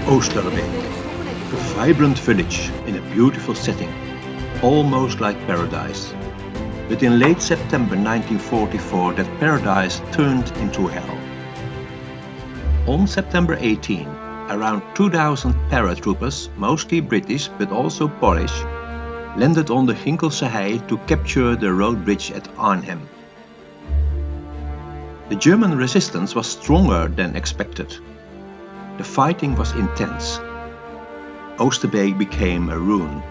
Oosterbeek, a vibrant village in a beautiful setting, almost like paradise. But in late September 1944 that paradise turned into hell. On September 18, around 2,000 paratroopers, mostly British but also Polish, landed on the Hemelse Berg to capture the road bridge at Arnhem. The German resistance was stronger than expected. The fighting was intense. Oosterbeek became a ruin.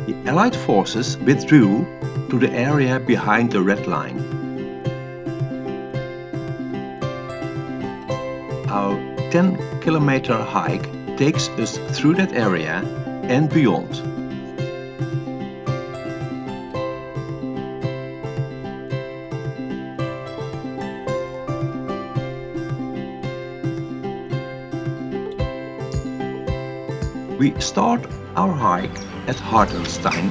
The Allied forces withdrew to the area behind the Red Line. Our 10-kilometer hike takes us through that area and beyond. We start our hike at Hartenstein,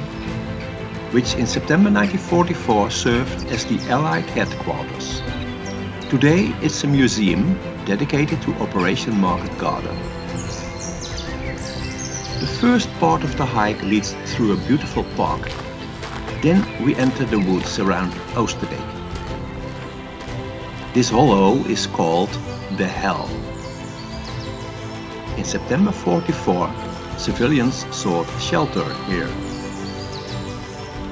which in September 1944 served as the Allied headquarters. Today it's a museum dedicated to Operation Market Garden. The first part of the hike leads through a beautiful park. Then we enter the woods around Oosterbeek. This hollow is called the Hell. In September 1944, civilians sought shelter here.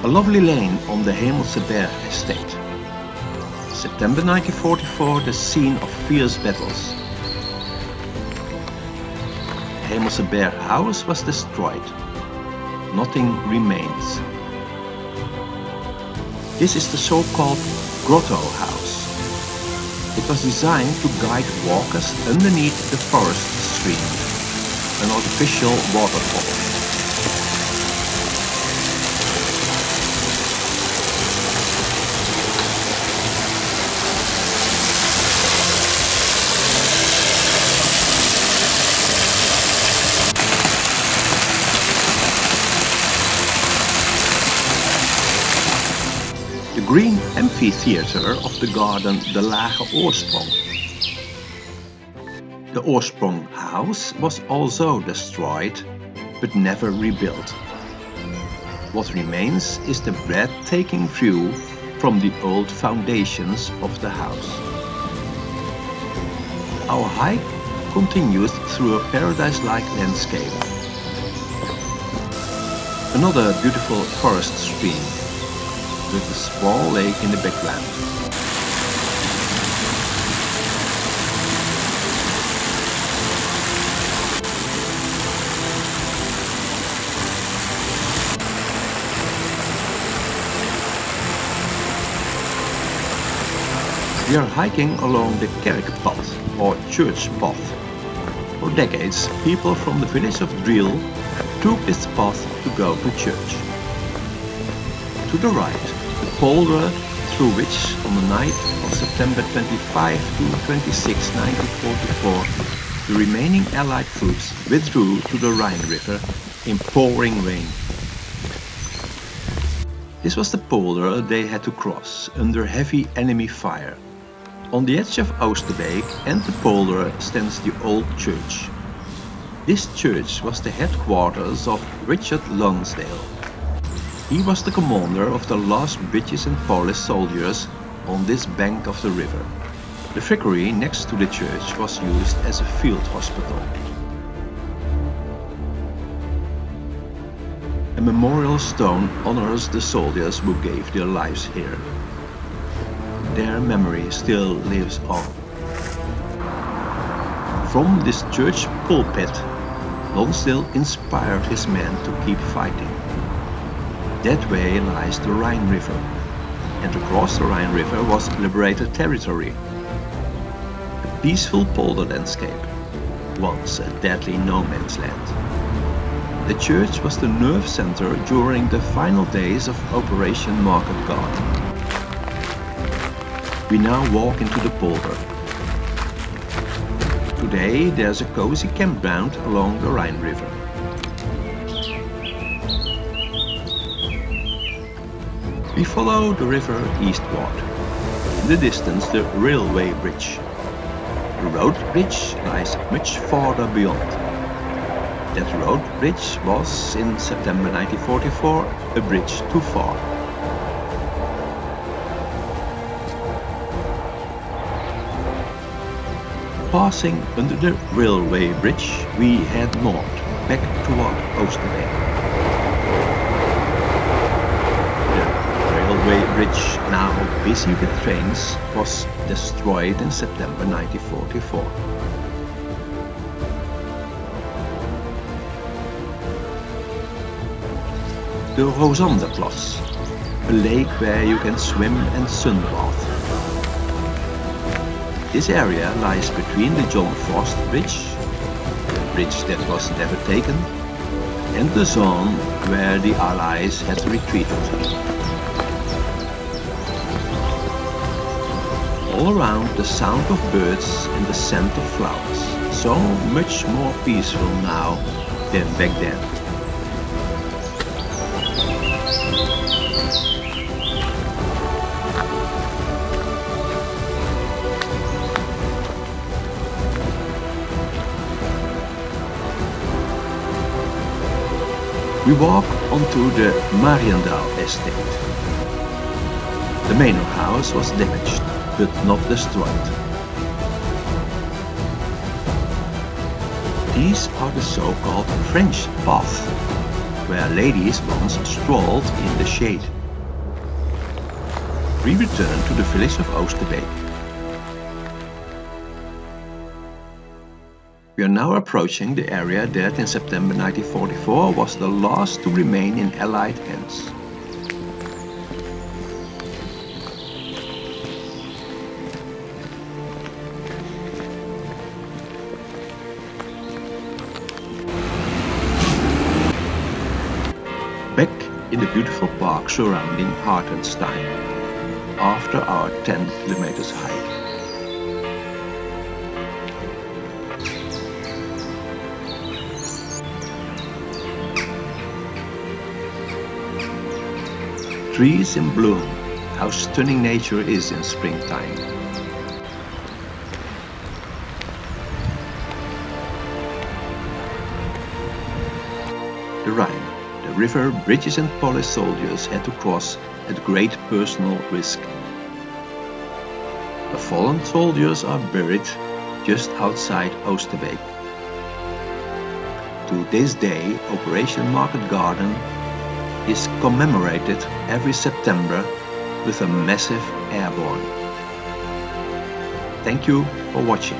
A lovely lane on the Hemelse Berg Estate. September 1944, the scene of fierce battles. Hemelse Berg house was destroyed. Nothing remains. This is the so-called grotto house. It was designed to guide walkers underneath the forest stream, an artificial waterfall. The green amphitheater of the garden, the Lage Oorsprong. The Oorsprong house was also destroyed, but never rebuilt. What remains is the breathtaking view from the old foundations of the house. Our hike continues through a paradise-like landscape. Another beautiful forest stream, with a small lake in the background. We are hiking along the Kerkepad, or church path. For decades, people from the village of Driel took this path to go to church. To the right, the polder through which, on the night of September 25 to 26, 1944, the remaining Allied troops withdrew to the Rhine River in pouring rain. This was the polder they had to cross under heavy enemy fire. On the edge of Oosterbeek and the polder stands the old church. This church was the headquarters of Richard Lonsdale. He was the commander of the last British and Polish soldiers on this bank of the river. The vicarage next to the church was used as a field hospital. A memorial stone honors the soldiers who gave their lives here. Their memory still lives on. From this church pulpit, Lonsdale inspired his men to keep fighting. That way lies the Rhine River, and across the Rhine River was liberated territory. A peaceful polder landscape, once a deadly no man's land. The church was the nerve center during the final days of Operation Market Garden. We now walk into the polder. Today there's a cozy campground along the Rhine River. We follow the river eastward. In the distance, the railway bridge. The road bridge lies much farther beyond. That road bridge was, in September 1944, a bridge too far. Passing under the railway bridge, we head north, back toward Oosterbeek. The railway bridge, now busy with trains, was destroyed in September 1944. The Rosanderplas, a lake where you can swim and sunbathe. This area lies between the John Frost Bridge, the bridge that was never taken, and the zone where the Allies had retreated. All around the sound of birds and the scent of flowers, so much more peaceful now than back then. We walk onto the Mariëndael Estate. The manor house was damaged, but not destroyed. These are the so-called French paths, where ladies once strolled in the shade. We return to the village of Oosterbeek. We are now approaching the area that in September 1944 was the last to remain in Allied hands. Back in the beautiful park surrounding Hartenstein, after our 10 kilometers hike. Trees in bloom, how stunning nature is in springtime. The Rhine, the river British and Polish soldiers had to cross at great personal risk. The fallen soldiers are buried just outside Oosterbeek. To this day, Operation Market Garden is commemorated every September with a massive airborne. Thank you for watching.